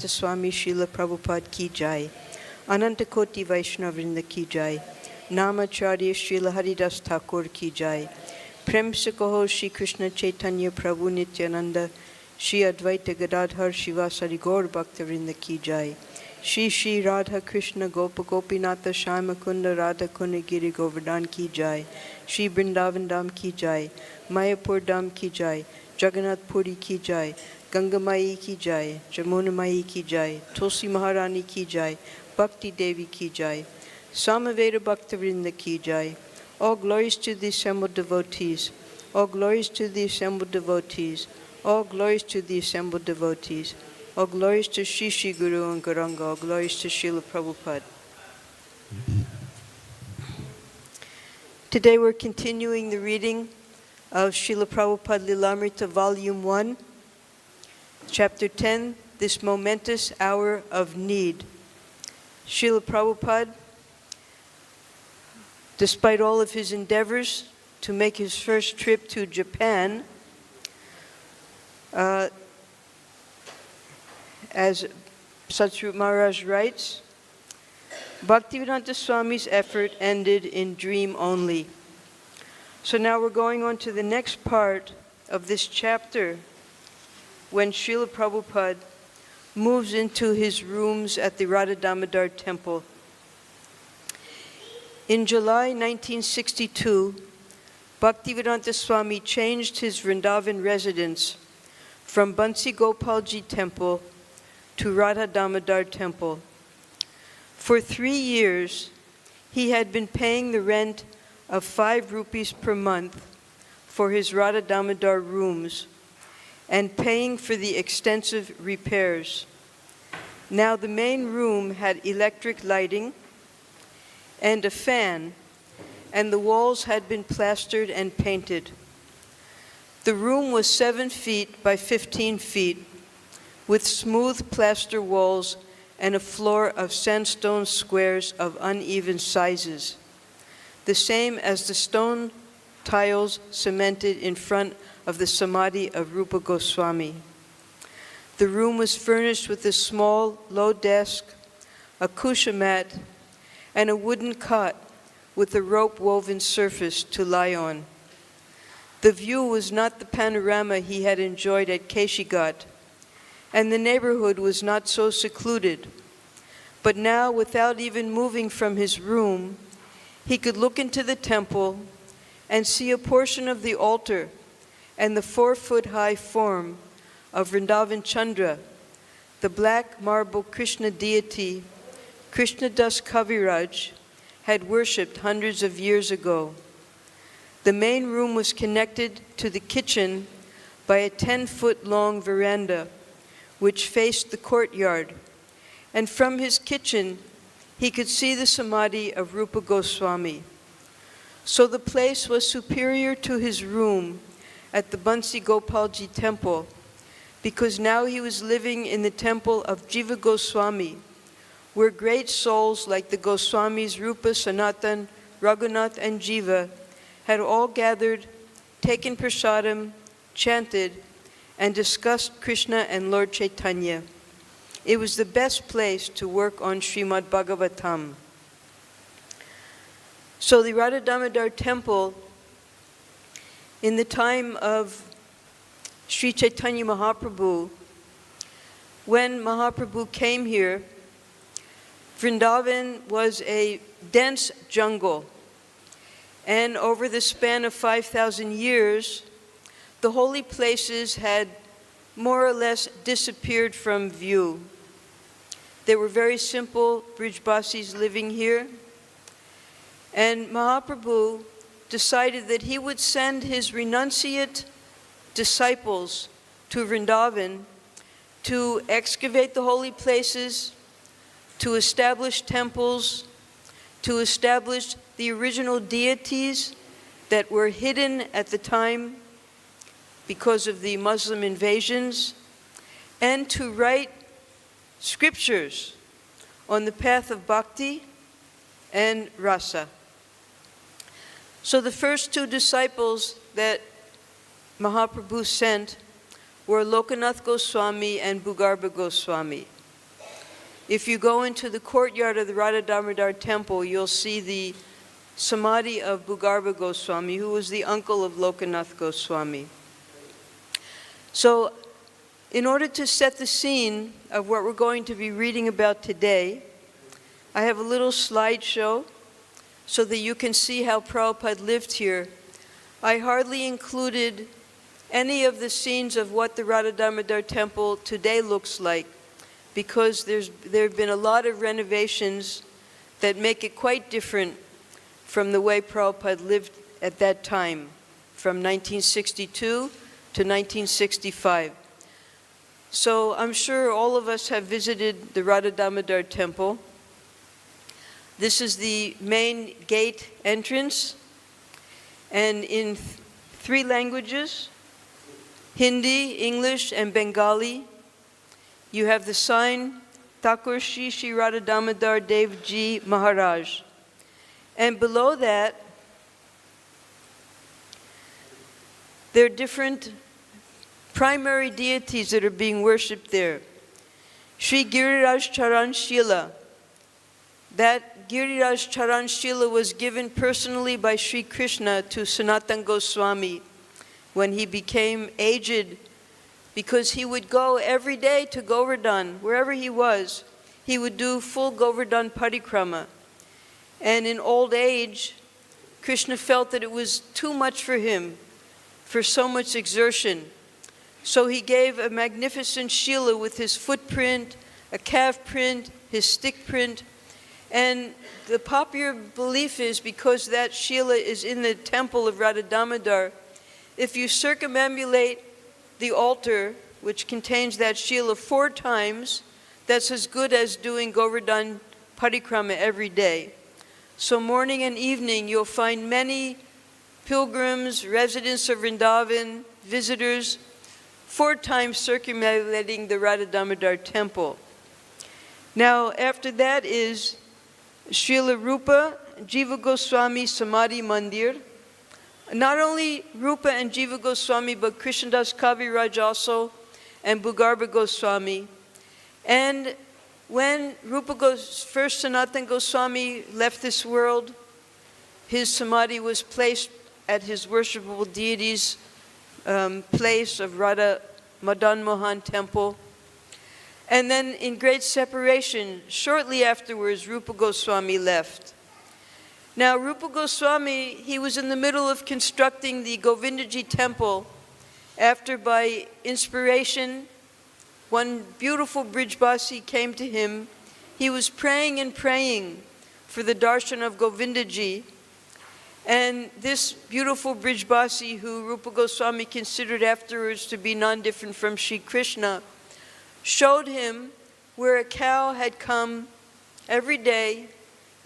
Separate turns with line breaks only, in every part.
Swami Srila Prabhupada ki jai. Ananta Koti Vaishnavrinda ki jai. Namacharya Srila Haridas Thakur ki jai. Prem se kaho Shri Krishna Chaitanya Prabhu Nityananda Shri Advaita Gadadhar Shivasari Gaur Bhaktavrinda ki jai. Shri Shri Radha Krishna Gopa Gopinatha Shama Kunda Radha Kunda Giri Govardhan ki jai. Shri Vrindavan Dham ki jai. Mayapur Dham ki jai. Jagannath Puri ki jai. Ganga Mai ki jai, Jamuna Mai ki jai, Tulsi Maharani ki jai, Bhakti Devi ki jai, Samaveda Bhaktavrinda ki jai. All glories to the assembled devotees. All glories to the assembled devotees. All glories to the assembled devotees. All glories to Shri Shri Guru and Gauranga. All glories to Srila Prabhupada. Today we're continuing the reading of Srila Prabhupada Lilamrita Volume 1. Chapter 10, This Momentous Hour of Need. Srila Prabhupada, despite all of his endeavors to make his first trip to Japan, as Satsrup Maharaj writes, Bhaktivedanta Swami's effort ended in dream only. So now we're going on to the next part of this chapter, when Srila Prabhupada moves into his rooms at the Radha Damodar temple. In July 1962, Bhaktivedanta Swami changed his Vrindavan residence from Bansi Gopalji temple to Radha Damodar temple. For 3 years, he had been paying the rent of 5 rupees per month for his Radha Damodar rooms and paying for the extensive repairs. Now the main room had electric lighting and a fan, and the walls had been plastered and painted. The room was 7 feet by 15 feet, with smooth plaster walls and a floor of sandstone squares of uneven sizes, the same as the stone tiles cemented in front of the Samadhi of Rupa Goswami. The room was furnished with a small, low desk, a kusha mat, and a wooden cot with a rope-woven surface to lie on. The view was not the panorama he had enjoyed at Keshigat, and the neighborhood was not so secluded. But now, without even moving from his room, he could look into the temple and see a portion of the altar and the 4-foot-high form of Vrindavan Chandra, the black marble Krishna deity Krishna Das Kaviraj had worshipped hundreds of years ago. The main room was connected to the kitchen by a 10-foot-long veranda which faced the courtyard, and from his kitchen he could see the Samadhi of Rupa Goswami. So the place was superior to his room at the Bansi Gopalji temple, because now he was living in the temple of Jiva Goswami, where great souls like the Goswamis Rupa, Sanatan, Raghunath, and Jiva had all gathered, taken prasadam, chanted, and discussed Krishna and Lord Chaitanya. It was the best place to work on Srimad Bhagavatam. So the Radha Damodar temple, in the time of Sri Chaitanya Mahaprabhu, when Mahaprabhu came here, Vrindavan was a dense jungle. And over the span of 5,000 years, the holy places had more or less disappeared from view. There were very simple Brijbasis living here. And Mahaprabhu decided that he would send his renunciate disciples to Vrindavan to excavate the holy places, to establish temples, to establish the original deities that were hidden at the time because of the Muslim invasions, and to write scriptures on the path of bhakti and rasa. So the first 2 disciples that Mahaprabhu sent were Lokanath Goswami and Bhugarbha Goswami. If you go into the courtyard of the Radha Damodar temple, you'll see the samadhi of Bhugarba Goswami, who was the uncle of Lokanath Goswami. So, in order to set the scene of what we're going to be reading about today, I have a little slideshow so that you can see how Prabhupada lived here. I hardly included any of the scenes of what the Radha Damodar temple today looks like, because there have been a lot of renovations that make it quite different from the way Prabhupada lived at that time, from 1962 to 1965. So I'm sure all of us have visited the Radha Damodar temple. This is the main gate entrance, and in 3 languages, Hindi, English, and Bengali, you have the sign, Thakur Shri Radha Damodar Dev Ji Maharaj. And below that, there are different primary deities that are being worshipped there. Sri Giriraj Charan Shila. That Giriraj Charan Shila was given personally by Sri Krishna to Sanatana Goswami when he became aged, because he would go every day to Govardhan, wherever he was. He would do full Govardhan parikrama. And in old age, Krishna felt that it was too much for him, for so much exertion. So he gave a magnificent Shila with his footprint, a calf print, his stick print. And the popular belief is, because that Shila is in the temple of Radha Damodar, if you circumambulate the altar, which contains that Shila 4 times, that's as good as doing Govardhan parikrama every day. So morning and evening, you'll find many pilgrims, residents of Vrindavan, visitors, 4 times circumambulating the Radha Damodar temple. Now, after that is Srila Rupa Jiva Goswami Samadhi Mandir. Not only Rupa and Jiva Goswami, but Krishnadas Kaviraj also, and Bhugarba Goswami. And when first Sanatana Goswami left this world, his samadhi was placed at his worshipable deity's place of Radha Madan Mohan temple. And then in great separation, shortly afterwards, Rupa Goswami left. Now, Rupa Goswami, he was in the middle of constructing the Govindaji temple after, by inspiration, one beautiful Brijbasi came to him. He was praying and praying for the darshan of Govindaji. And this beautiful Brijbasi, who Rupa Goswami considered afterwards to be non-different from Sri Krishna, showed him where a cow had come every day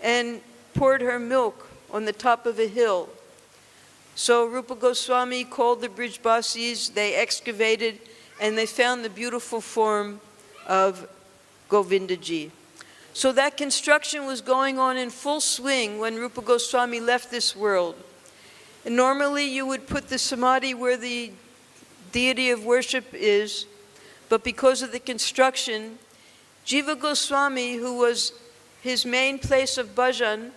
and poured her milk on the top of a hill. So Rupa Goswami called the Brijbasis, they excavated, and they found the beautiful form of Govindaji. So that construction was going on in full swing when Rupa Goswami left this world. And normally you would put the samadhi where the deity of worship is, but because of the construction, Jiva Goswami, who was his main place of bhajan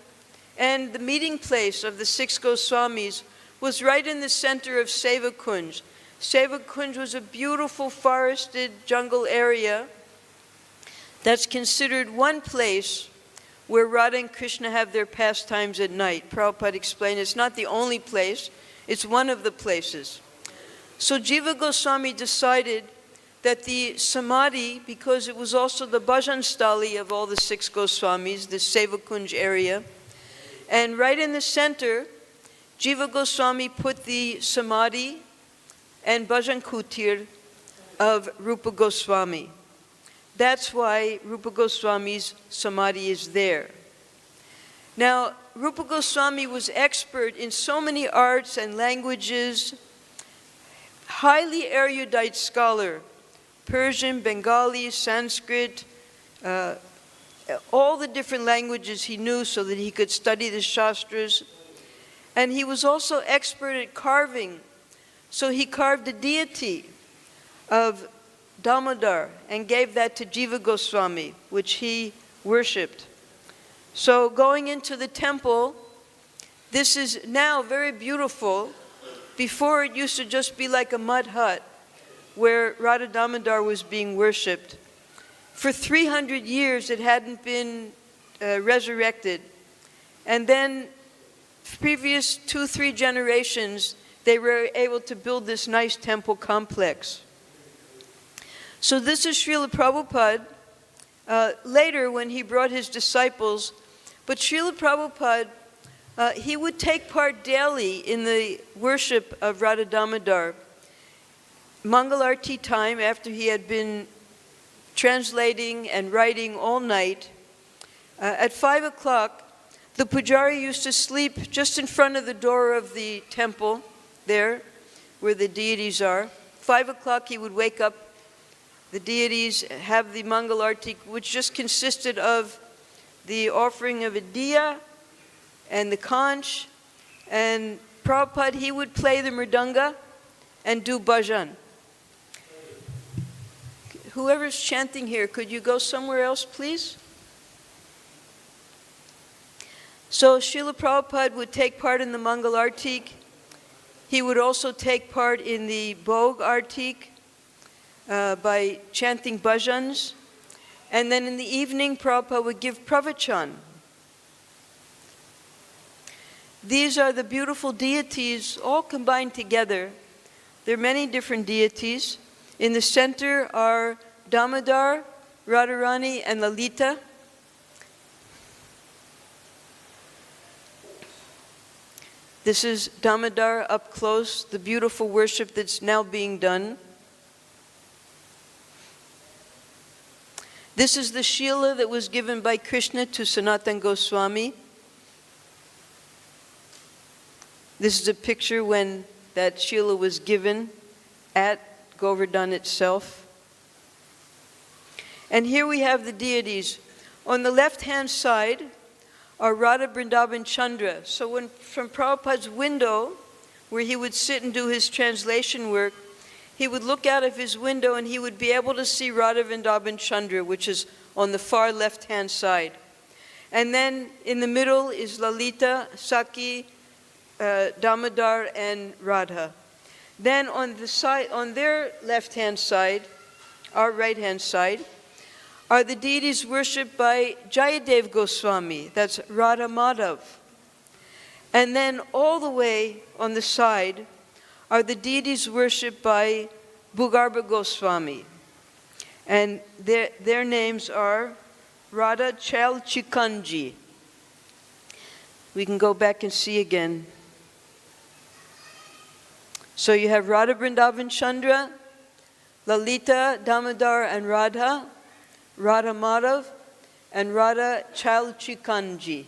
and the meeting place of the 6 Goswamis, was right in the center of Seva Kunj. Seva Kunj was a beautiful forested jungle area that's considered one place where Radha and Krishna have their pastimes at night. Prabhupada explained it's not the only place, it's one of the places. So Jiva Goswami decided that the samadhi, because it was also the bhajan stali of all the 6 Goswamis, the Seva Kunj area, and right in the center, Jiva Goswami put the samadhi and bhajan kutir of Rupa Goswami. That's why Rupa Goswami's samadhi is there. Now, Rupa Goswami was expert in so many arts and languages, highly erudite scholar, Persian, Bengali, Sanskrit, all the different languages he knew so that he could study the Shastras. And he was also expert at carving. So he carved a deity of Damodar and gave that to Jiva Goswami, which he worshipped. So going into the temple, this is now very beautiful. Before it used to just be like a mud hut where Radha Damodar was being worshipped. For 300 years it hadn't been resurrected. And then previous 2-3 generations, they were able to build this nice temple complex. So this is Srila Prabhupada, later when he brought his disciples. But Srila Prabhupada, he would take part daily in the worship of Radha Damodar. Mangal Arti time, after he had been translating and writing all night, at 5 o'clock, the pujari used to sleep just in front of the door of the temple, there, where the deities are. 5 o'clock, he would wake up the deities, have the Mangal Arti, which just consisted of the offering of a diya and the conch, and Prabhupada, he would play the mridanga and do bhajan. Whoever's chanting here, could you go somewhere else, please? So Srila Prabhupada would take part in the Mangal Artik. He would also take part in the Bhog Artik by chanting bhajans. And then in the evening, Prabhupada would give pravachan. These are the beautiful deities all combined together. There are many different deities. In the center are Damodar, Radharani, and Lalita. This is Damodar up close, the beautiful worship that's now being done. This is the Shila that was given by Krishna to Sanatana Goswami. This is a picture when that Shila was given at Govardhan itself. And here we have the deities. On the left-hand side are Radha Vrindavan Chandra. So when from Prabhupada's window, where he would sit and do his translation work, he would look out of his window and he would be able to see Radha Vrindavan Chandra, which is on the far left-hand side. And then in the middle is Lalita, Sakhi, Damodar, and Radha. Then on the side, on their left-hand side, our right-hand side, are the deities worshipped by Jayadev Goswami, that's Radha Madhav. And then all the way on the side are the deities worshipped by Bhugarbha Goswami. And their names are Radha Chalchikanji. We can go back and see again. So you have Radha Vrindavan Chandra, Lalita, Damodar, and Radha, Radha Madhav, and Radha Chalchikanji.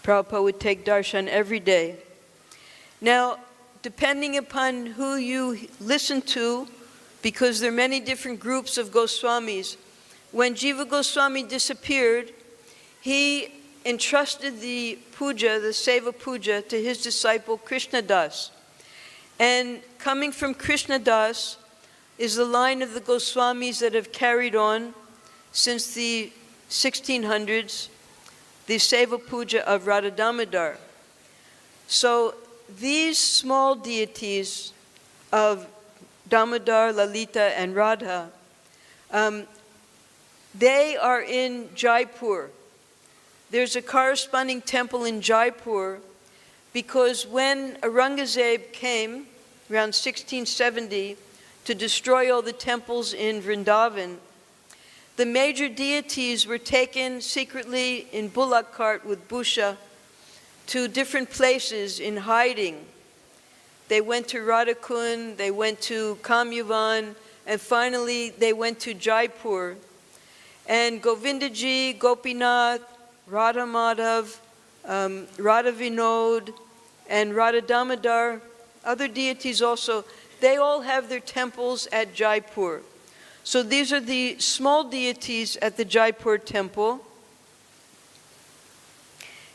Prabhupada would take darshan every day. Now, depending upon who you listen to, because there are many different groups of Goswamis, when Jiva Goswami disappeared, he entrusted the puja, the seva puja, to his disciple Krishna Das. And coming from Krishna Das is the line of the Goswamis that have carried on since the 1600s, the seva puja of Radha Damodar. So these small deities of Damodar, Lalita, and Radha, they are in Jaipur. There's a corresponding temple in Jaipur because when Aurangzeb came around 1670 to destroy all the temples in Vrindavan, the major deities were taken secretly in bullock cart with Busha to different places in hiding. They went to Radhakund, they went to Kamyavan, and finally they went to Jaipur. And Govindaji, Gopinath, Radha Madhav, Radha Vinod, and Radha Damodar, other deities also, they all have their temples at Jaipur. So these are the small deities at the Jaipur temple.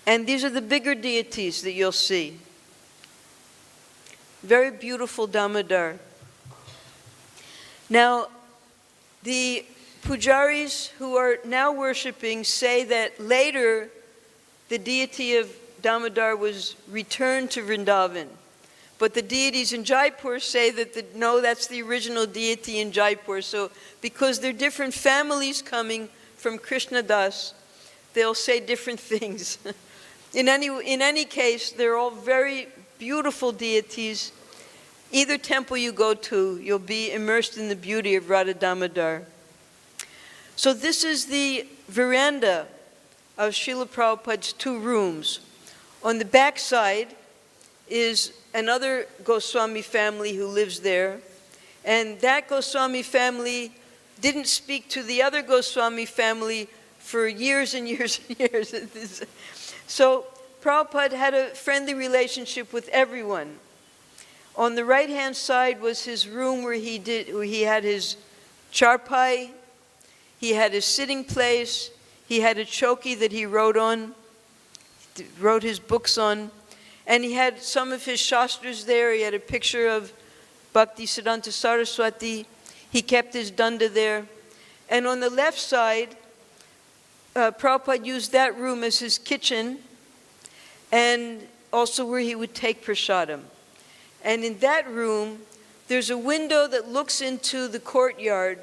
And these are the bigger deities that you'll see. Very beautiful Damodar. Now, the pujaris who are now worshiping say that later the deity of Damodar was returned to Vrindavan. But the deities in Jaipur say that no, that's the original deity in Jaipur. So because they're different families coming from Krishna Das, they'll say different things. In any case, they're all very beautiful deities. Either temple you go to, you'll be immersed in the beauty of Radha Damodar. So this is the veranda of Srila Prabhupada's 2 rooms. On the back side is another Goswami family who lives there. And that Goswami family didn't speak to the other Goswami family for years and years and years. So Prabhupada had a friendly relationship with everyone. On the right-hand side was his room where he had his charpai, he had his sitting place, he had a choki that he wrote his books on, and he had some of his shastras there. He had a picture of Bhakti Siddhanta Saraswati. He kept his danda there. And on the left side, Prabhupada used that room as his kitchen and also where he would take prasadam. And in that room, there's a window that looks into the courtyard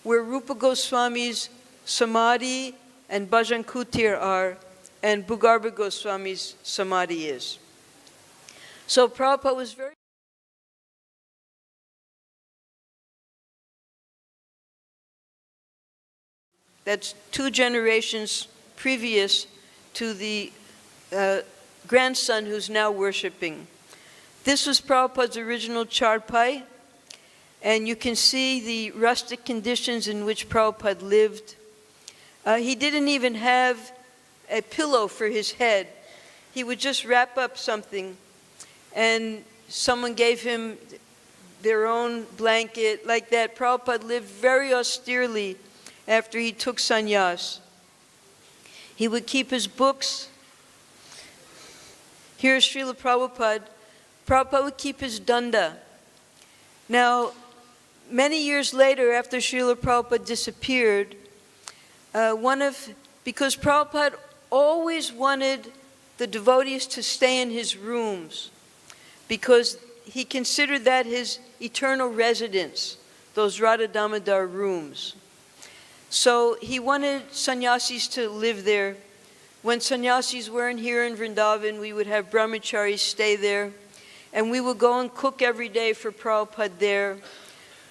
where Rupa Goswami's samadhi and Bhajan Kutir are, and Bhugarbha Goswami's samadhi is. So Prabhupada was very... That's 2 generations previous to the grandson who's now worshiping. This was Prabhupada's original charpai, and you can see the rustic conditions in which Prabhupada lived. He didn't even have a pillow for his head. He would just wrap up something, and someone gave him their own blanket, like that. Prabhupada lived very austerely after he took sannyas. He would keep his books. Here's Srila Prabhupada. Prabhupada would keep his danda. Now, many years later, after Srila Prabhupada disappeared, because Prabhupada always wanted the devotees to stay in his rooms, because he considered that his eternal residence, those Radha Damodar rooms. So he wanted sannyasis to live there. When sannyasis weren't here in Vrindavan, we would have brahmacharis stay there. And we would go and cook every day for Prabhupada there.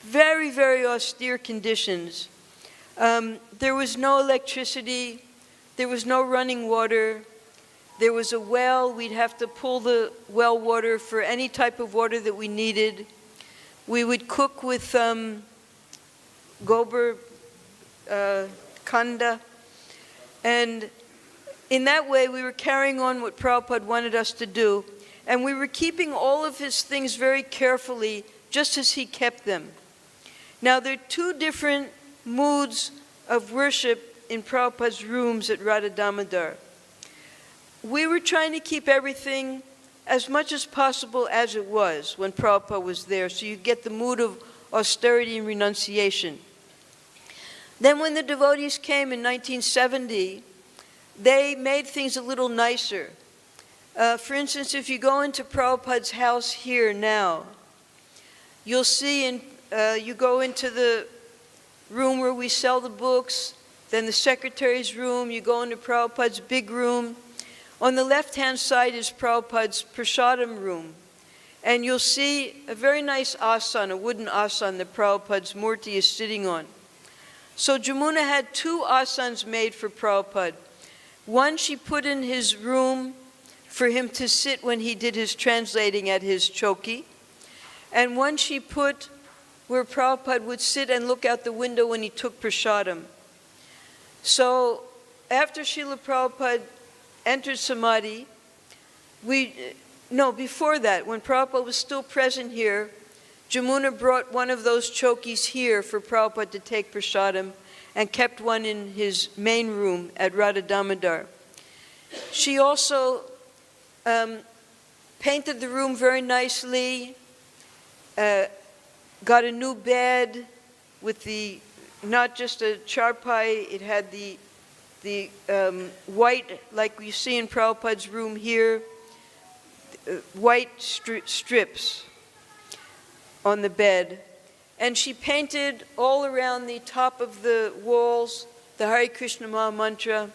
Very, very austere conditions. There was no electricity. There was no running water. There was a well. We'd have to pull the well water for any type of water that we needed. We would cook with gobar kanda. And in that way, we were carrying on what Prabhupada wanted us to do. And we were keeping all of his things very carefully, just as he kept them. Now, there are 2 different moods of worship in Prabhupada's rooms at Radha Damodar. We were trying to keep everything as much as possible as it was when Prabhupada was there, so you get the mood of austerity and renunciation. Then when the devotees came in 1970, they made things a little nicer. For instance, if you go into Prabhupada's house here now, you'll see, you go into the room where we sell the books, then the secretary's room, you go into Prabhupada's big room. On the left-hand side is Prabhupada's prasadam room. And you'll see a very nice asana, a wooden asana that Prabhupada's murti is sitting on. So Jamuna had 2 asanas made for Prabhupada. One she put in his room for him to sit when he did his translating at his choki. And one she put where Prabhupada would sit and look out the window when he took prasadam. So after Srila Prabhupada entered Samadhi, before that, when Prabhupada was still present here, Jamuna brought one of those chokis here for Prabhupada to take prasadam and kept one in his main room at Radha Damodar. She also painted the room very nicely, got a new bed with not just a charpai, it had the white, like you see in Prabhupada's room here, white strips on the bed. And she painted all around the top of the walls the Hare Krishna Maha Mantra.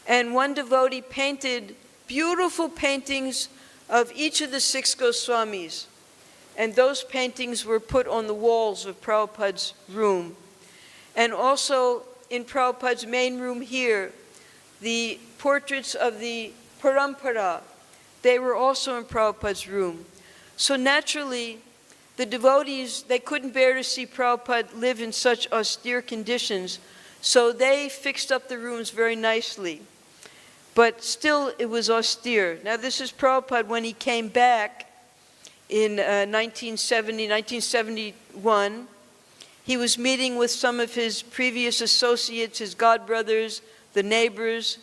And one devotee painted beautiful paintings of each of the 6 Goswamis. And those paintings were put on the walls of Prabhupada's room. And also in Prabhupada's main room here, the portraits of the Parampara, they were also in Prabhupada's room. So naturally, the devotees, they couldn't bear to see Prabhupada live in such austere conditions, so they fixed up the rooms very nicely. But still, it was austere. Now, this is Prabhupada when he came back in 1971. He was meeting with some of his previous associates, his godbrothers, the neighbors.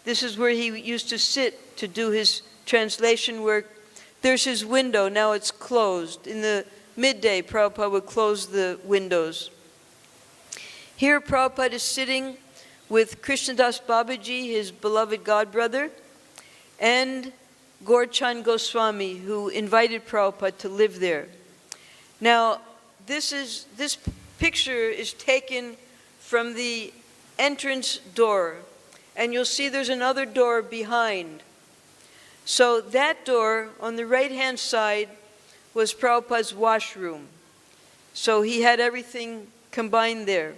This is where he used to sit to do his translation work. There's his window, now it's closed. In the midday, Prabhupada would close the windows. Here, Prabhupada is sitting with Krishnadas Babaji, his beloved godbrother, and Gaurchand Goswami, who invited Prabhupada to live there. Now, this picture is taken from the entrance door, and you'll see there's another door behind. So that door on the right-hand side was Prabhupada's washroom. So he had everything combined there.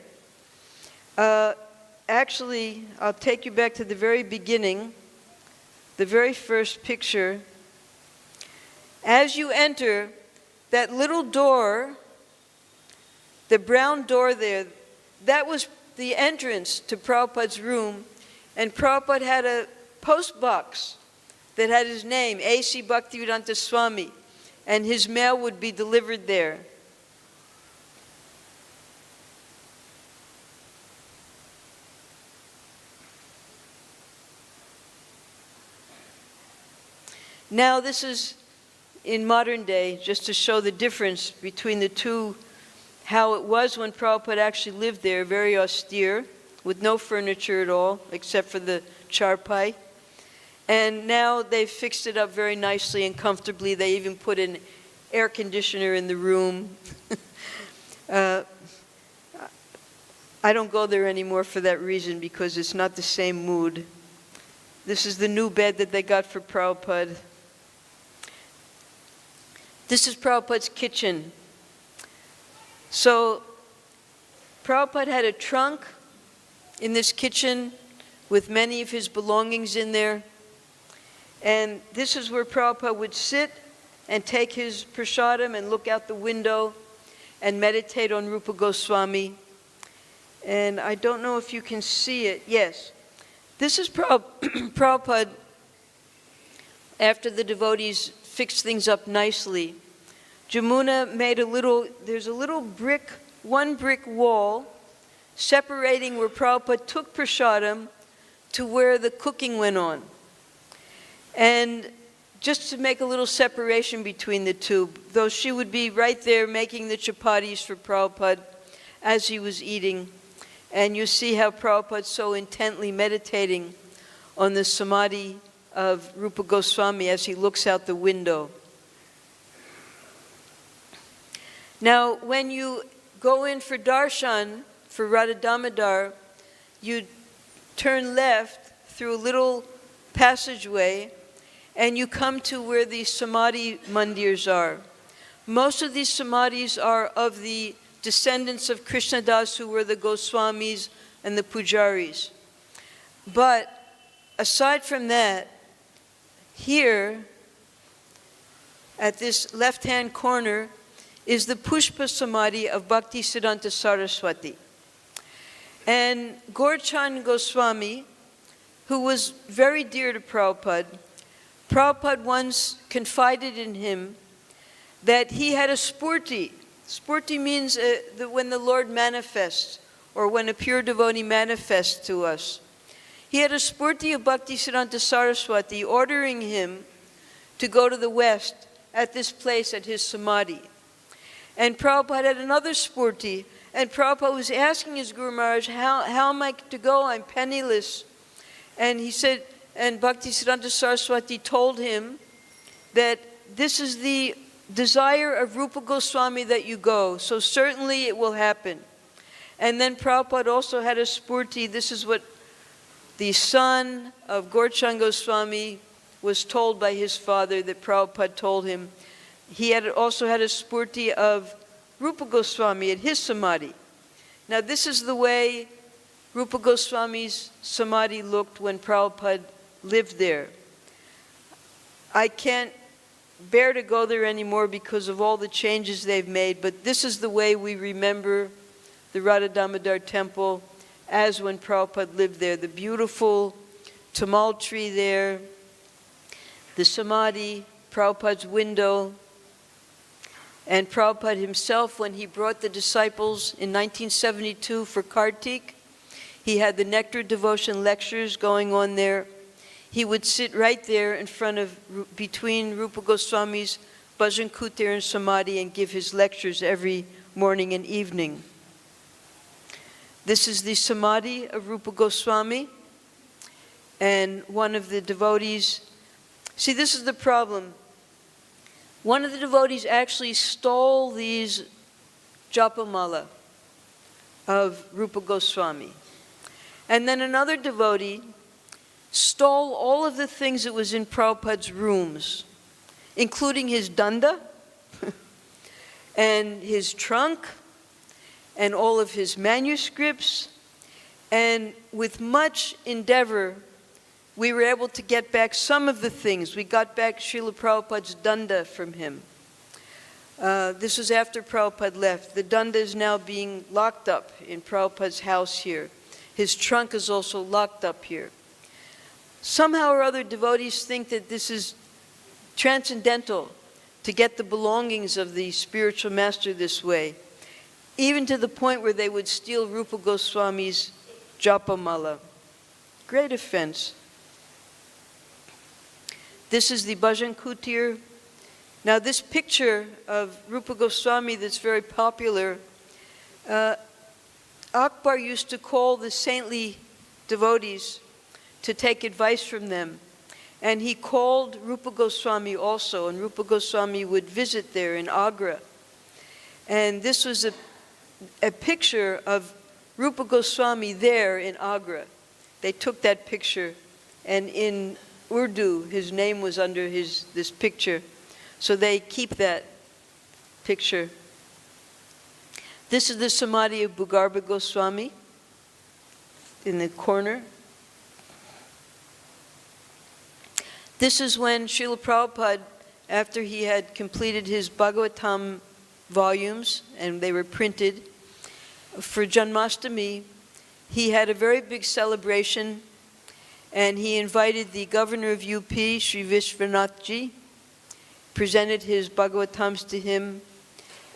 Actually, I'll take you back to the very beginning, the very first picture. As you enter, that little door, the brown door there, that was the entrance to Prabhupada's room, and Prabhupada had a post box that had his name, A.C. Bhaktivedanta Swami, and his mail would be delivered there. Now this is in modern day, just to show the difference between the two, how it was when Prabhupada actually lived there, very austere, with no furniture at all, except for the charpai. And now they've fixed it up very nicely and comfortably. They even put an air conditioner in the room. I don't go there anymore for that reason, because it's not the same mood. This is the new bed that they got for Prabhupada. This is Prabhupada's kitchen. So Prabhupada had a trunk in this kitchen with many of his belongings in there. And this is where Prabhupada would sit and take his prasadam and look out the window and meditate on Rupa Goswami. And I don't know if you can see it. Yes. This is Prabhupada after the devotees fixed things up nicely. Jamuna made there's a little brick, one brick wall separating where Prabhupada took prasadam to where the cooking went on. And just to make a little separation between the two, though she would be right there making the chapatis for Prabhupada as he was eating. And you see how Prabhupada's so intently meditating on the samadhi of Rupa Goswami as he looks out the window. Now, when you go in for darshan, for Radha Damodar, you turn left through a little passageway, and you come to where the samadhi mandirs are. Most of these samadhis are of the descendants of Krishnadas, who were the Goswamis and the Pujaris. But aside from that, here, at this left-hand corner, is the Pushpa Samadhi of Bhaktisiddhanta Saraswati. And Gaurchand Goswami, who was very dear to Prabhupada, Prabhupada once confided in him that he had a spurti. Spurti means when the Lord manifests, or when a pure devotee manifests to us. He had a spurti of Bhaktisiddhanta Saraswati ordering him to go to the west at this place at his samadhi. And Prabhupada had another spurti, and Prabhupada was asking his Guru Maharaj, how am I to go? I'm penniless. And he said, and Bhaktisiddhanta Saraswati told him that this is the desire of Rupa Goswami that you go, so certainly it will happen. And then Prabhupada also had a spurti. This is what the son of Gaurachan Goswami was told by his father, that Prabhupada told him. He had also had a spurti of Rupa Goswami at his samadhi. Now this is the way Rupa Goswami's samadhi looked when Prabhupada lived there. I can't bear to go there anymore because of all the changes they've made, but this is the way we remember the Radha Damodar temple as when Prabhupada lived there. The beautiful tamal tree there, the samadhi, Prabhupada's window, and Prabhupada himself, when he brought the disciples in 1972 for Kartik, he had the Nectar Devotion lectures going on there. He would sit right there in front of, between Rupa Goswami's Bhajan Kutir and Samadhi and give his lectures every morning and evening. This is the Samadhi of Rupa Goswami, and one of the devotees, see, this is the problem. One of the devotees actually stole these japamala of Rupa Goswami. And then another devotee stole all of the things that was in Prabhupada's rooms, including his danda and his trunk and all of his manuscripts. And with much endeavor, we were able to get back some of the things. We got back Srila Prabhupada's danda from him. This was after Prabhupada left. The danda is now being locked up in Prabhupada's house here. His trunk is also locked up here. Somehow or other, devotees think that this is transcendental to get the belongings of the spiritual master this way, even to the point where they would steal Rupa Goswami's japamala. Great offense. This is the Bhajan Kutir. Now this picture of Rupa Goswami that's very popular, Akbar used to call the saintly devotees to take advice from them. And he called Rupa Goswami also, and Rupa Goswami would visit there in Agra. And this was a picture of Rupa Goswami there in Agra. They took that picture, and in Urdu, his name was under this picture. So they keep that picture. This is the Samadhi of Bhugarbha Goswami in the corner. This is when Srila Prabhupada, after he had completed his Bhagavatam volumes, and they were printed, for Janmashtami, he had a very big celebration, and he invited the governor of UP, Sri Vishwanathji, presented his Bhagavatams to him,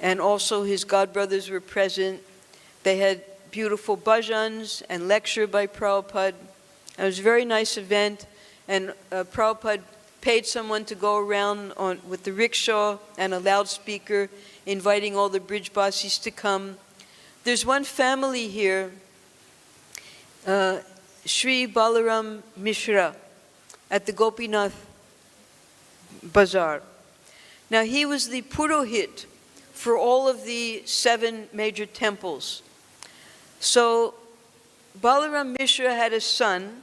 and also his godbrothers were present. They had beautiful bhajans and lecture by Prabhupada. It was a very nice event, and Prabhupada paid someone to go around with the rickshaw and a loudspeaker, inviting all the Brijbasis to come. There's one family here, Sri Balaram Mishra, at the Gopinath Bazaar. Now he was the Purohit for all of the 7 major temples. So Balaram Mishra had a son,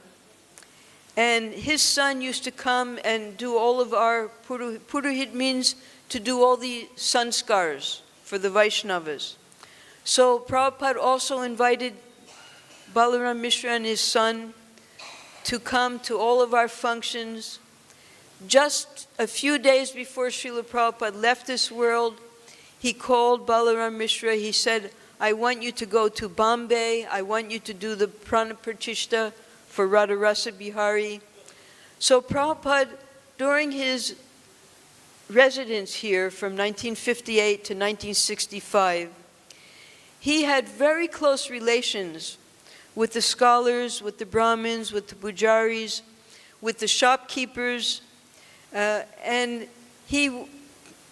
and his son used to come and do all of our Purohit means to do all the sanskars for the Vaishnavas. So Prabhupada also invited Balaram Mishra and his son to come to all of our functions. Just a few days before Srila Prabhupada left this world, he called Balaram Mishra. He said, I want you to go to Bombay. I want you to do the Pranapratishtha for Radharasa Bihari. So Prabhupada, during his residence here from 1958 to 1965, he had very close relations with the scholars, with the Brahmins, with the pujaris, with the shopkeepers. And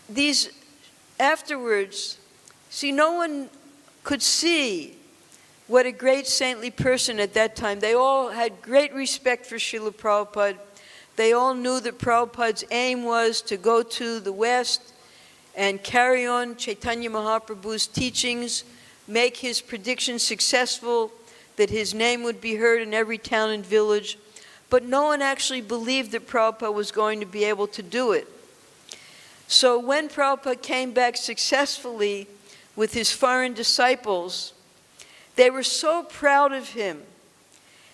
these afterwards, see, no one could see what a great saintly person at that time. They all had great respect for Srila Prabhupada. They all knew that Prabhupada's aim was to go to the West and carry on Chaitanya Mahaprabhu's teachings, make his prediction successful, that his name would be heard in every town and village. But no one actually believed that Prabhupada was going to be able to do it. So when Prabhupada came back successfully with his foreign disciples, they were so proud of him.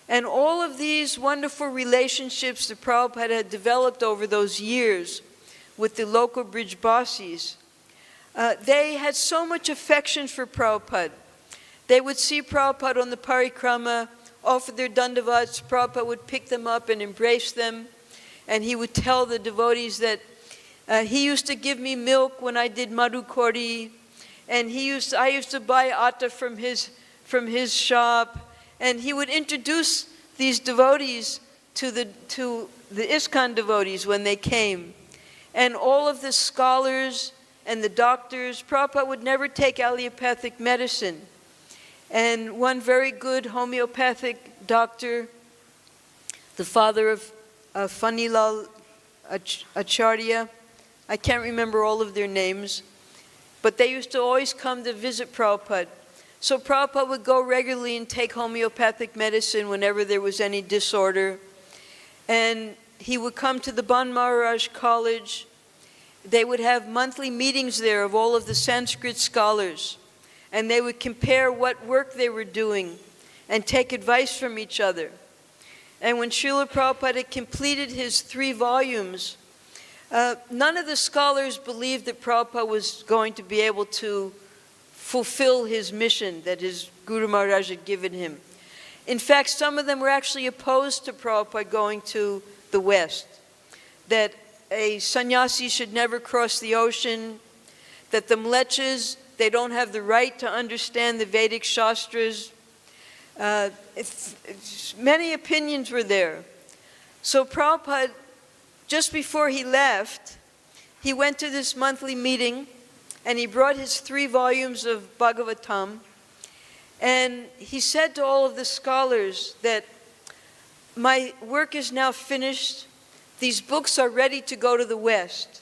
And all of these wonderful relationships that Prabhupada had developed over those years with the local Brijbasis, they had so much affection for Prabhupada. They would see Prabhupada on the parikrama, offer their dandavats. Prabhupada would pick them up and embrace them. And he would tell the devotees that he used to give me milk when I did Madhukori, and I used to buy atta from his shop. And he would introduce these devotees to the ISKCON devotees when they came. And all of the scholars and the doctors, Prabhupada would never take allopathic medicine. And one very good homeopathic doctor, the father of Fanilal Acharya, I can't remember all of their names, but they used to always come to visit Prabhupada. So Prabhupada would go regularly and take homeopathic medicine whenever there was any disorder. And he would come to the Ban Maharaj College. They would have monthly meetings there of all of the Sanskrit scholars. And they would compare what work they were doing and take advice from each other. And when Srila Prabhupada had completed his 3 volumes, none of the scholars believed that Prabhupada was going to be able to fulfill his mission that his Guru Maharaj had given him. In fact, some of them were actually opposed to Prabhupada going to the West, that a sannyasi should never cross the ocean, that the mlechas, they don't have the right to understand the Vedic Shastras. Many opinions were there. So Prabhupada, just before he left, he went to this monthly meeting, and he brought his 3 volumes of Bhagavatam, and he said to all of the scholars that my work is now finished, these books are ready to go to the West,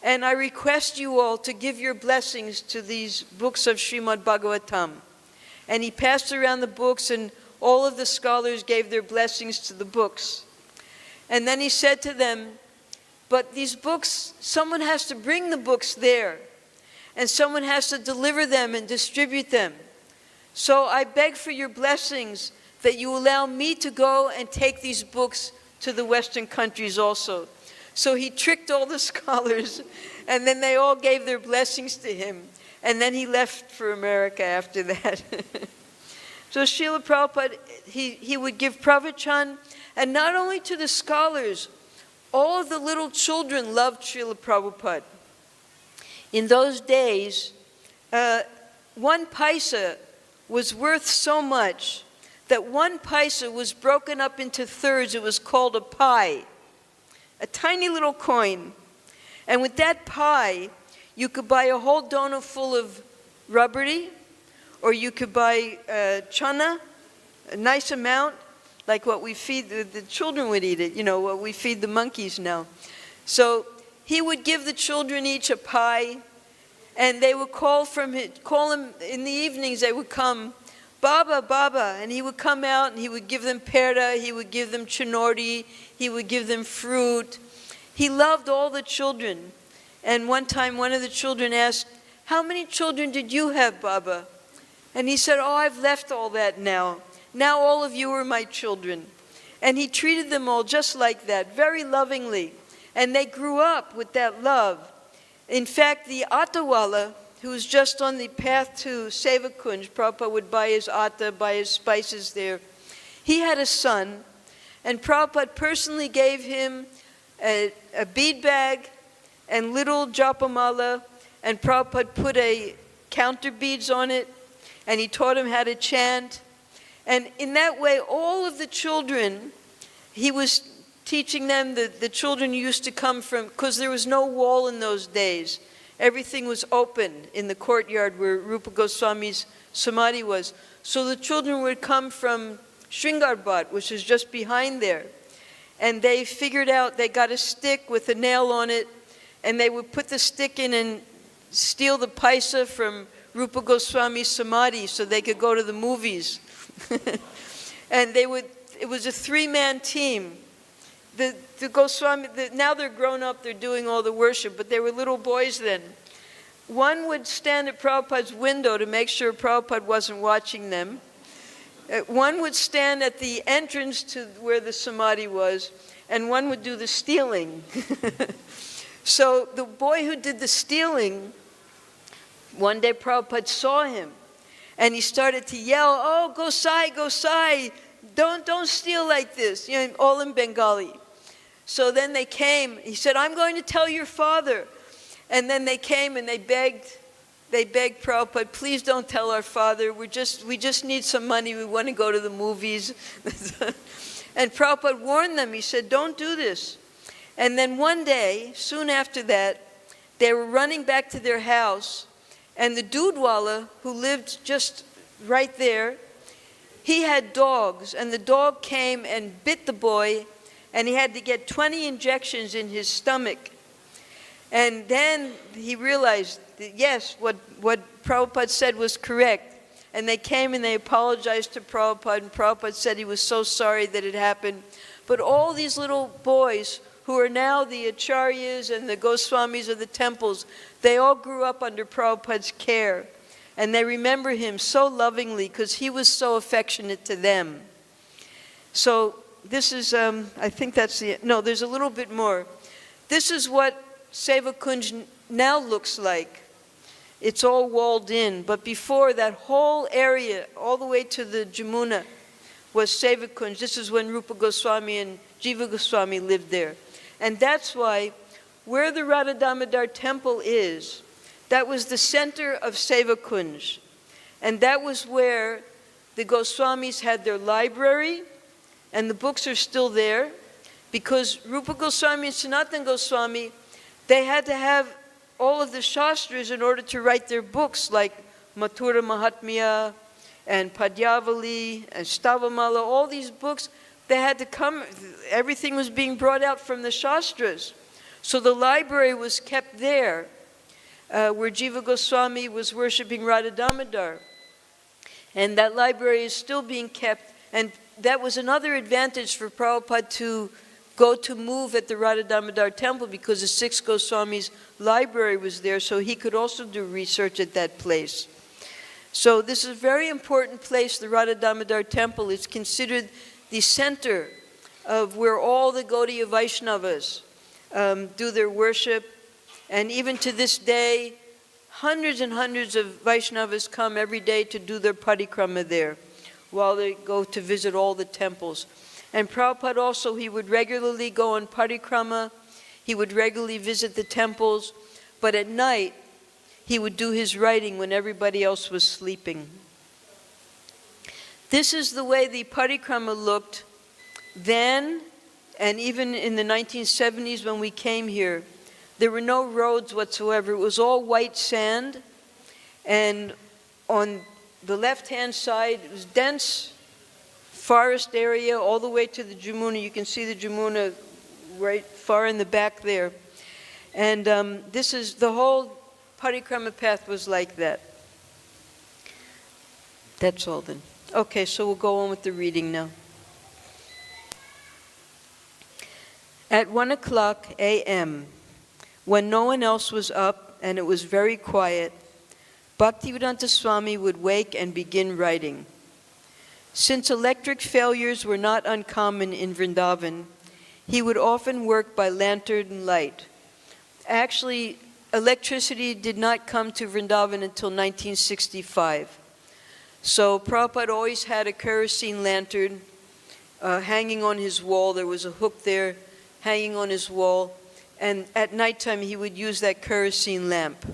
and I request you all to give your blessings to these books of Srimad Bhagavatam. And he passed around the books, and all of the scholars gave their blessings to the books. And then he said to them, but these books, someone has to bring the books there, and someone has to deliver them and distribute them. So I beg for your blessings that you allow me to go and take these books to the Western countries also. So he tricked all the scholars, and then they all gave their blessings to him. And then he left for America after that. So Srila Prabhupada, he would give pravachan, and not only to the scholars, all of the little children loved Srila Prabhupada. In those days, 1 paisa was worth so much that 1 paisa was broken up into thirds. It was called a pi, a tiny little coin. And with that pi, you could buy a whole dona full of rubbery, or you could buy chana, a nice amount, like what we feed, the children would eat it, you know, what we feed the monkeys now. So he would give the children each a pie, and they would call him in the evenings. They would come, Baba, Baba, and he would come out and he would give them perda, he would give them chinordi, he would give them fruit. He loved all the children. And one time one of the children asked, how many children did you have, Baba? And he said, oh, I've left all that now. Now all of you are my children. And he treated them all just like that, very lovingly. And they grew up with that love. In fact, the Attawala, who was just on the path to Sevakunj, Prabhupada would buy his atta, buy his spices there. He had a son, and Prabhupada personally gave him a bead bag and little japamala, and Prabhupada put a counter beads on it, and he taught him how to chant. And in that way, all of the children, he was teaching them that the children used to come from, because there was no wall in those days. Everything was open in the courtyard where Rupa Goswami's samadhi was. So the children would come from Sringarbhat, which is just behind there. And they figured out, they got a stick with a nail on it, and they would put the stick in and steal the paisa from Rupa Goswami's samadhi so they could go to the movies. And it was a three-man team. The Goswami, now they're grown up, they're doing all the worship, but they were little boys then. One would stand at Prabhupada's window to make sure Prabhupada wasn't watching them. One would stand at the entrance to where the samadhi was, and one would do the stealing. So the boy who did the stealing, one day Prabhupada saw him, and he started to yell, "Oh, Gosai, Gosai, don't steal like this," all in Bengali. So then they came, he said, "I'm going to tell your father." And then they came and they begged Prabhupada, "Please don't tell our father, we just need some money, we want to go to the movies." And Prabhupada warned them, he said, "Don't do this." And then one day, soon after that, they were running back to their house, and the Dudwala, who lived just right there, he had dogs, and the dog came and bit the boy, and he had to get 20 injections in his stomach. And then he realized that, yes, what Prabhupada said was correct. And they came and they apologized to Prabhupada, and Prabhupada said he was so sorry that it happened. But all these little boys who are now the acharyas and the Goswamis of the temples, they all grew up under Prabhupada's care. And they remember him so lovingly because he was so affectionate to them. So this is, I think that's no, there's a little bit more. This is what Seva Kunj now looks like. It's all walled in, but before, that whole area, all the way to the Jamuna, was Seva Kunj. This is when Rupa Goswami and Jiva Goswami lived there. And that's why, where the Radha Damodar temple is, that was the center of Seva Kunj. And that was where the Goswamis had their library, and the books are still there, because Rupa Goswami and Sanatana Goswami, they had to have all of the Shastras in order to write their books, like Mathura Mahatmya and Padyavali and Stavamala, all these books, they had to come, everything was being brought out from the Shastras. So the library was kept there, where Jiva Goswami was worshipping Radha Damodar. And that library is still being kept, and that was another advantage for Prabhupada to go to move at the Radha Damodar temple, because the six Goswamis' library was there, so he could also do research at that place. So this is a very important place, the Radha Damodar temple. It's considered the center of where all the Gaudiya Vaishnavas do their worship. And even to this day, hundreds and hundreds of Vaishnavas come every day to do their parikrama there, while they go to visit all the temples. And Prabhupada also, he would regularly go on parikrama, he would regularly visit the temples, but at night, he would do his writing when everybody else was sleeping. This is the way the parikrama looked then, and even in the 1970s when we came here. There were no roads whatsoever. It was all white sand, and on the left-hand side, it was dense forest area all the way to the Jamuna. You can see the Jamuna right far in the back there. And this is, the whole parikrama path was like that. That's all then. Okay, so we'll go on with the reading now. At 1:00 a.m., when no one else was up and it was very quiet, Bhaktivedanta Swami would wake and begin writing. Since electric failures were not uncommon in Vrindavan, he would often work by lantern light. Actually, electricity did not come to Vrindavan until 1965. So Prabhupada always had a kerosene lantern hanging on his wall. There was a hook there hanging on his wall. And at nighttime, he would use that kerosene lamp.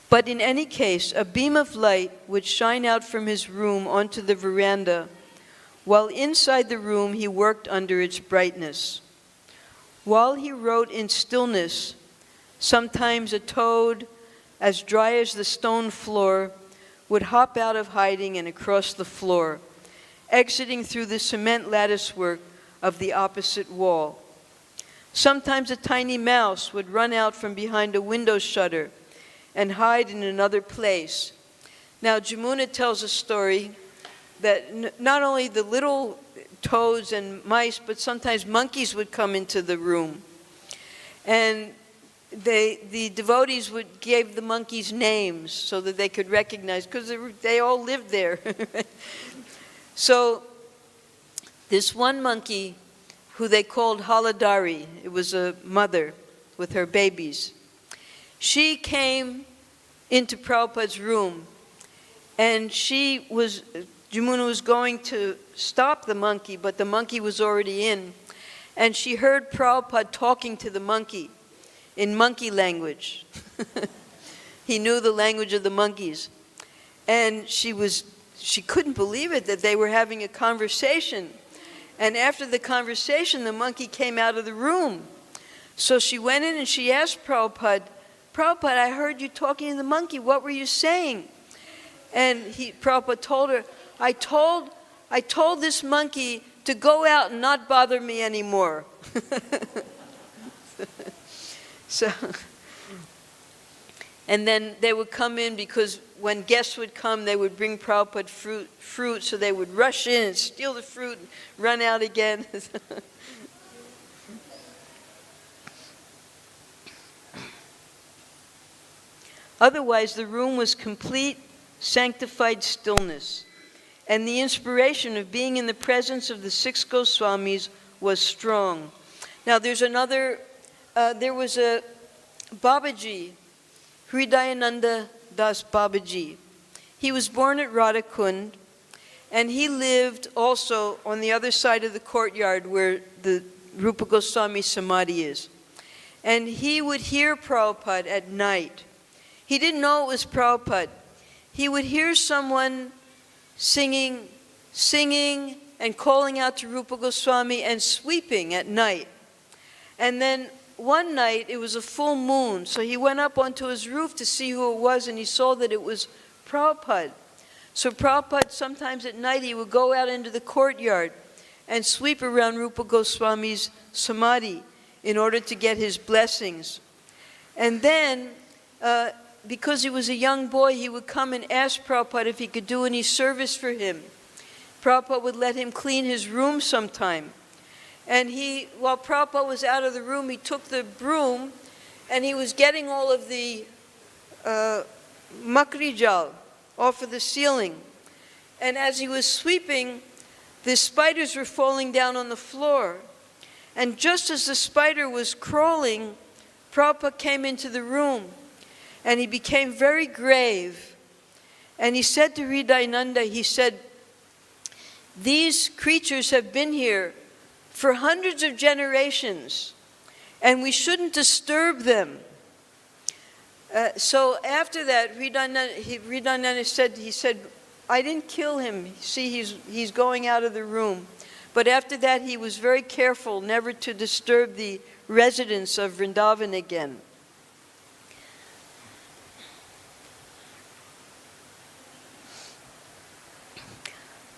But in any case, a beam of light would shine out from his room onto the veranda, while inside the room he worked under its brightness. While he wrote in stillness, sometimes a toad, as dry as the stone floor, would hop out of hiding and across the floor, exiting through the cement latticework of the opposite wall. Sometimes a tiny mouse would run out from behind a window shutter and hide in another place. Now, Jamuna tells a story that not only the little toads and mice, but sometimes monkeys would come into the room. And the devotees would give the monkeys names so that they could recognize, because they all lived there. So this one monkey, who they called Haladari, it was a mother with her babies, she came into Prabhupada's room, and Jamuna was going to stop the monkey, but the monkey was already in, and she heard Prabhupada talking to the monkey in monkey language. He knew the language of the monkeys. And she couldn't believe it, that they were having a conversation. And after the conversation, the monkey came out of the room. So she went in and she asked Prabhupada, "Prabhupada, I heard you talking to the monkey. What were you saying?" And Prabhupada told her, I told this monkey to go out and not bother me anymore." So, and then they would come in, because when guests would come, they would bring Prabhupada fruit, so they would rush in and steal the fruit and run out again. Otherwise, the room was complete, sanctified stillness, and the inspiration of being in the presence of the 6 Goswamis was strong. Now, there was a Babaji, Hridayananda Das Babaji. He was born at Radhakund, and he lived also on the other side of the courtyard where the Rupa Goswami Samadhi is. And he would hear Prabhupada at night. He didn't know it was Prabhupada. He would hear someone singing and calling out to Rupa Goswami and sweeping at night. And then one night, it was a full moon, so he went up onto his roof to see who it was, and he saw that it was Prabhupada. So Prabhupada, sometimes at night, he would go out into the courtyard and sweep around Rupa Goswami's Samadhi in order to get his blessings. And then, because he was a young boy, he would come and ask Prabhupada if he could do any service for him. Prabhupada would let him clean his room sometime. And while Prabhupada was out of the room, he took the broom and he was getting all of the makrijal off of the ceiling. And as he was sweeping, the spiders were falling down on the floor. And just as the spider was crawling, Prabhupada came into the room and he became very grave. And he said to Hridayananda, he said, "These creatures have been here for hundreds of generations, and we shouldn't disturb them." So after that, Hridayananda said, "I didn't kill him. See, he's going out of the room." But after that, he was very careful never to disturb the residents of Vrindavan again.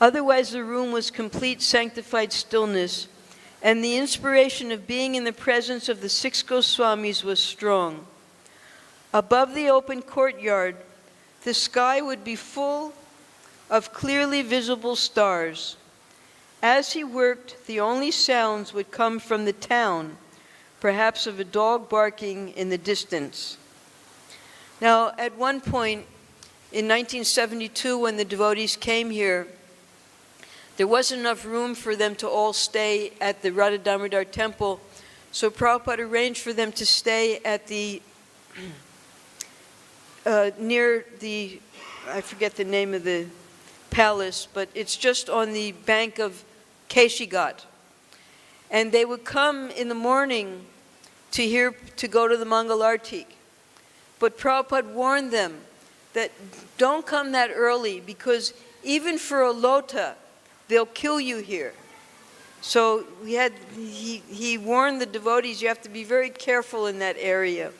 Otherwise, the room was complete, sanctified stillness, and the inspiration of being in the presence of the 6 Goswamis was strong. Above the open courtyard, the sky would be full of clearly visible stars. As he worked, the only sounds would come from the town, perhaps of a dog barking in the distance. Now, at one point in 1972, when the devotees came here, there wasn't enough room for them to all stay at the Radha Damodar temple, so Prabhupada arranged for them to stay at the, near the, I forget the name of the palace, but it's just on the bank of Keshigat. And they would come in the morning to go to the Mangalartik. But Prabhupada warned them that don't come that early, because even for a lota, they'll kill you here. So he warned the devotees, you have to be very careful in that area.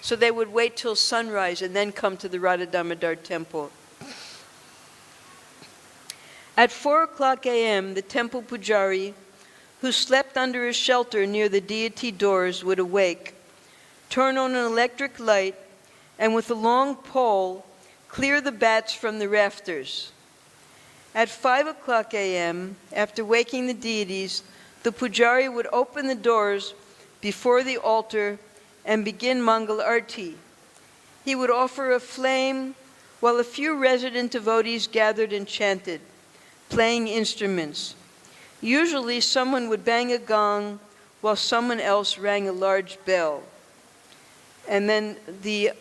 So they would wait till sunrise and then come to the Radha Damodar temple. At 4:00 a.m., the temple pujari, who slept under a shelter near the deity doors, would awake, turn on an electric light, and with a long pole, clear the bats from the rafters. At 5:00 a.m., after waking the deities, the pujari would open the doors before the altar and begin Mangal Arti. He would offer a flame while a few resident devotees gathered and chanted, playing instruments. Usually someone would bang a gong while someone else rang a large bell. And then the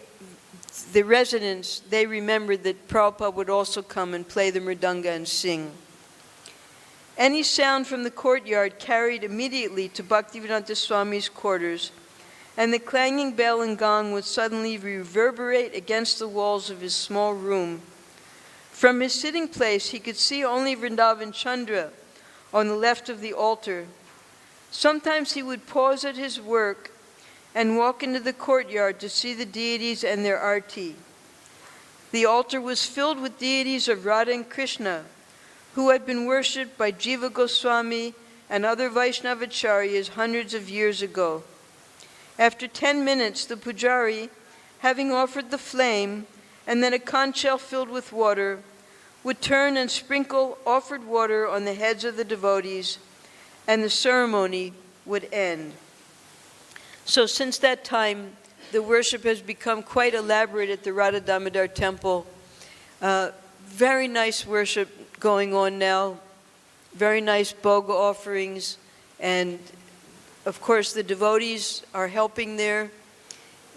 residents, they remembered that Prabhupada would also come and play the mridanga and sing. Any sound from the courtyard carried immediately to Bhaktivedanta Swami's quarters, and the clanging bell and gong would suddenly reverberate against the walls of his small room. From his sitting place, he could see only Vrindavan Chandra on the left of the altar. Sometimes he would pause at his work and walk into the courtyard to see the deities and their arti. The altar was filled with deities of Radha and Krishna, who had been worshipped by Jiva Goswami and other Vaishnavacharyas hundreds of years ago. After 10 minutes, the pujari, having offered the flame and then a conch shell filled with water, would turn and sprinkle offered water on the heads of the devotees, and the ceremony would end. So since that time, the worship has become quite elaborate at the Radha Damodar temple. Very nice worship going on now, very nice bhoga offerings, and of course the devotees are helping there.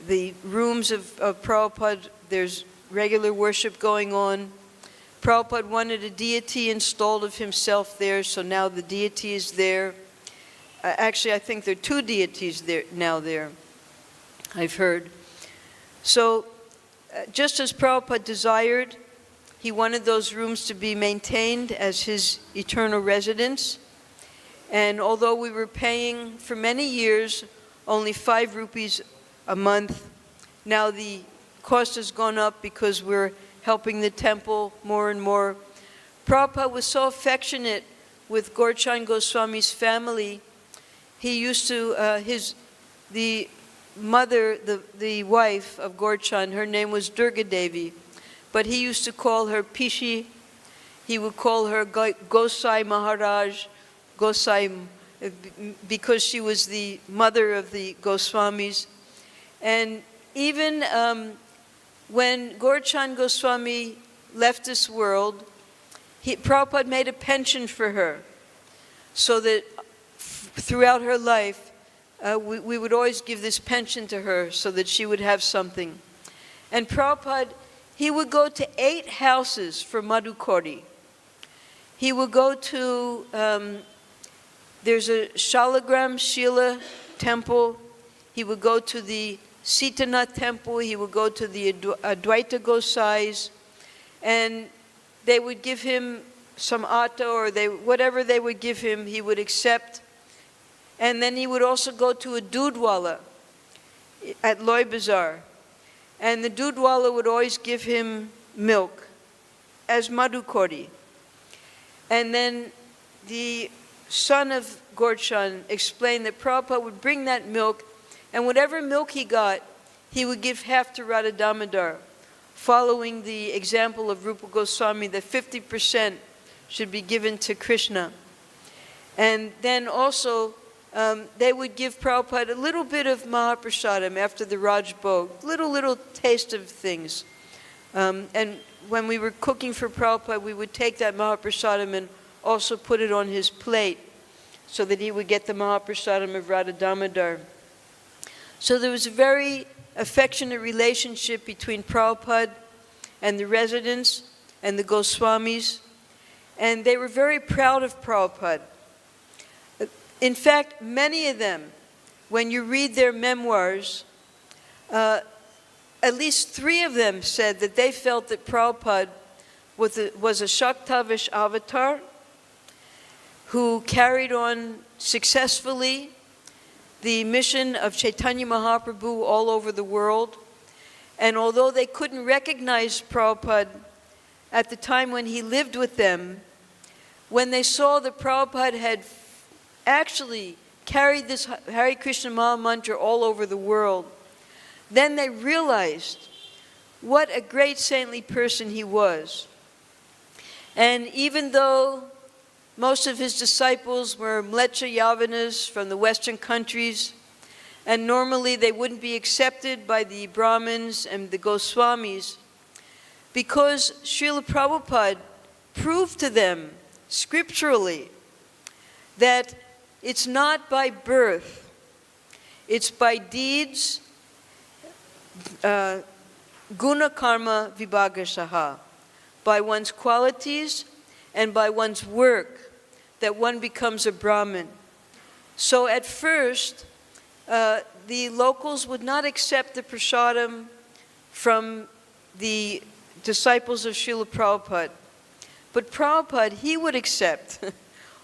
The rooms of Prabhupada, there's regular worship going on. Prabhupada wanted a deity installed of himself there, so now the deity is there. Actually, I think there are 2 deities there now there, I've heard. So, just as Prabhupada desired, he wanted those rooms to be maintained as his eternal residence. And although we were paying for many years only 5 rupees a month, now the cost has gone up because we're helping the temple more and more. Prabhupada was so affectionate with Gaurchand Goswami's family. He used to, the mother, the wife of Gaurchand, her name was Durga Daivi, but he used to call her Pishi. He would call her Gosai Maharaj, Gosai, because she was the mother of the Goswamis. And even when Gaurchand Goswami left this world, Prabhupada made a pension for her, so that throughout her life, we would always give this pension to her so that she would have something. And Prabhupada, he would go to 8 houses for Madhukari. He would go to, there's a Shalagram Shila temple. He would go to the Sitanath temple. He would go to the Advaita Gosais, and they would give him some atta, or whatever they would give him, he would accept. And then he would also go to a dudwala at Loy Bazaar. And the dudwala would always give him milk as madhukari. And then the son of Gaurchand explained that Prabhupada would bring that milk, and whatever milk he got, he would give half to Radha Damodar, following the example of Rupa Goswami that 50% should be given to Krishna. And then also, they would give Prabhupada a little bit of Mahaprasadam after the Raj Bhog, little taste of things. And when we were cooking for Prabhupada, we would take that Mahaprasadam and also put it on his plate so that he would get the Mahaprasadam of Radha Damodar. So there was a very affectionate relationship between Prabhupada and the residents and the Goswamis, and they were very proud of Prabhupada. In fact, many of them, when you read their memoirs, at least 3 of them said that they felt that Prabhupada was a Shaktavish avatar, who carried on successfully the mission of Chaitanya Mahaprabhu all over the world. And although they couldn't recognize Prabhupada at the time when he lived with them, when they saw that Prabhupada had actually carried this Hare Krishna Maha Mantra all over the world, then they realized what a great saintly person he was. And even though most of his disciples were Mlecha Yavanas from the Western countries, and normally they wouldn't be accepted by the Brahmins and the Goswamis, because Srila Prabhupada proved to them scripturally that it's not by birth, it's by deeds, guna karma vibhagasaha, by one's qualities and by one's work, that one becomes a Brahmin. So at first, the locals would not accept the prasadam from the disciples of Srila Prabhupada. But Prabhupada, he would accept,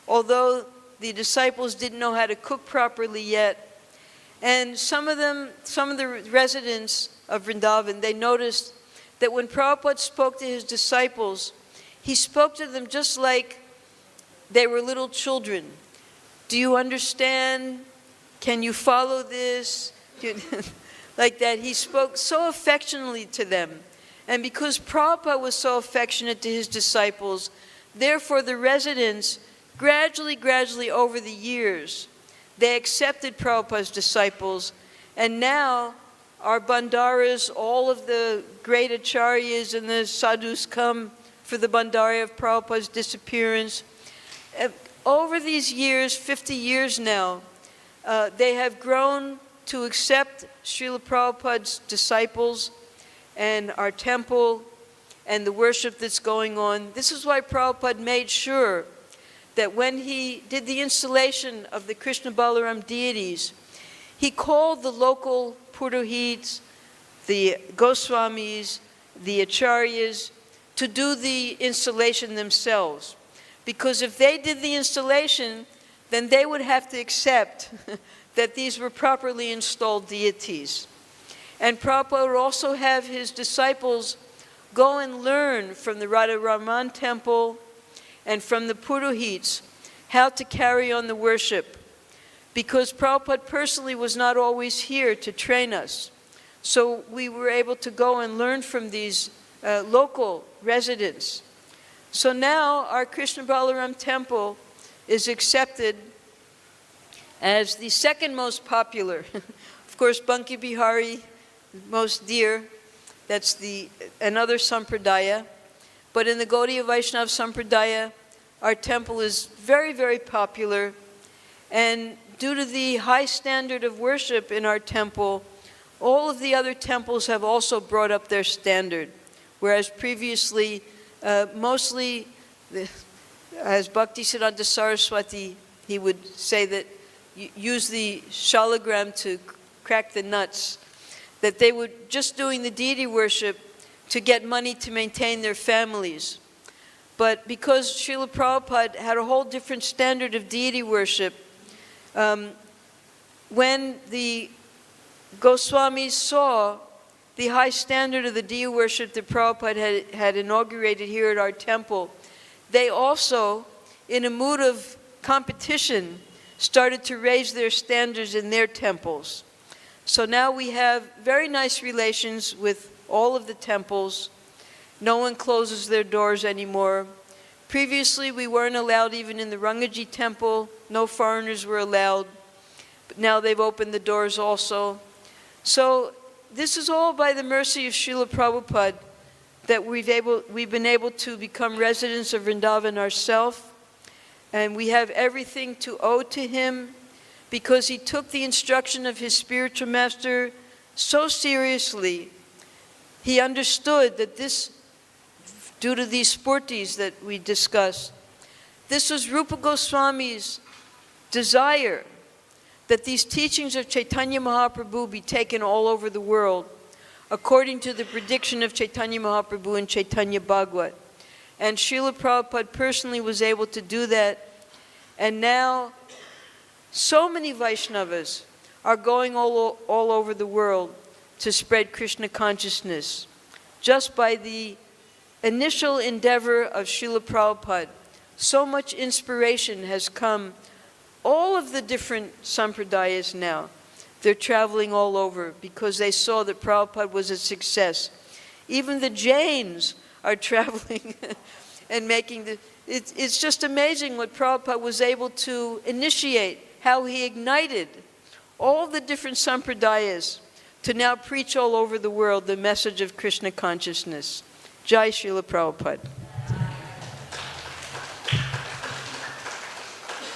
although the disciples didn't know how to cook properly yet. And some of the residents of Vrindavan, they noticed that when Prabhupada spoke to his disciples, he spoke to them just like they were little children. Do you understand? Can you follow this? Like that. He spoke so affectionately to them. And because Prabhupada was so affectionate to his disciples, therefore the residents, gradually over the years, they accepted Prabhupada's disciples. And now our bandaras, all of the great acharyas and the sadhus come for the bandara of Prabhupada's disappearance. Over these years, 50 years now, they have grown to accept Srila Prabhupada's disciples and our temple and the worship that's going on. This is why Prabhupada made sure that when he did the installation of the Krishna Balaram deities, he called the local Purohits, the Goswamis, the Acharyas, to do the installation themselves. Because if they did the installation, then they would have to accept that these were properly installed deities. And Prabhupada would also have his disciples go and learn from the Radha Raman temple and from the Purohits how to carry on the worship. Because Prabhupada personally was not always here to train us. So we were able to go and learn from these local residents. So now our Krishna Balaram temple is accepted as the second most popular. Of course, Banki Bihari, most dear, that's another sampradaya. But in the Gaudiya Vaishnava sampradaya, our temple is very popular. And due to the high standard of worship in our temple, all of the other temples have also brought up their standard. Whereas previously, mostly, as Bhaktisiddhanta Saraswati, he would say that use the shalagram to crack the nuts, that they were just doing the deity worship to get money to maintain their families. But because Srila Prabhupada had a whole different standard of deity worship, when the Goswamis saw the high standard of the deity worship that Prabhupada had inaugurated here at our temple, they also, in a mood of competition, started to raise their standards in their temples. So now we have very nice relations with all of the temples. No one closes their doors anymore. Previously, we weren't allowed even in the Rangaji temple. No foreigners were allowed. But now they've opened the doors also. So this is all by the mercy of Srila Prabhupada that we've been able to become residents of Vrindavan ourselves. And we have everything to owe to him because he took the instruction of his spiritual master so seriously. He understood that this, due to these spurtis that we discussed, this was Rupa Goswami's desire that these teachings of Chaitanya Mahaprabhu be taken all over the world, according to the prediction of Chaitanya Mahaprabhu and Chaitanya Bhagavat. And Srila Prabhupada personally was able to do that. And now, so many Vaishnavas are going all over the world to spread Krishna consciousness. Just by the initial endeavor of Srila Prabhupada, so much inspiration has come. All of the different sampradayas now, they're traveling all over because they saw that Prabhupada was a success. Even the Jains are traveling and making the... It's just amazing what Prabhupada was able to initiate, how he ignited all the different sampradayas to now preach all over the world the message of Krishna consciousness. Jai Srila Prabhupada.